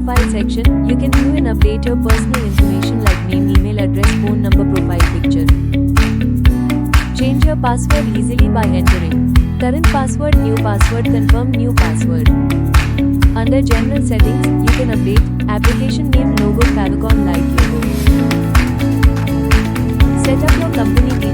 profile section, you can view and update your personal information like name, email address, phone number, profile picture. Change your password easily by entering current password, new password, confirm new password. Under general settings, you can update application name, logo, favicon, like logo. Set up your company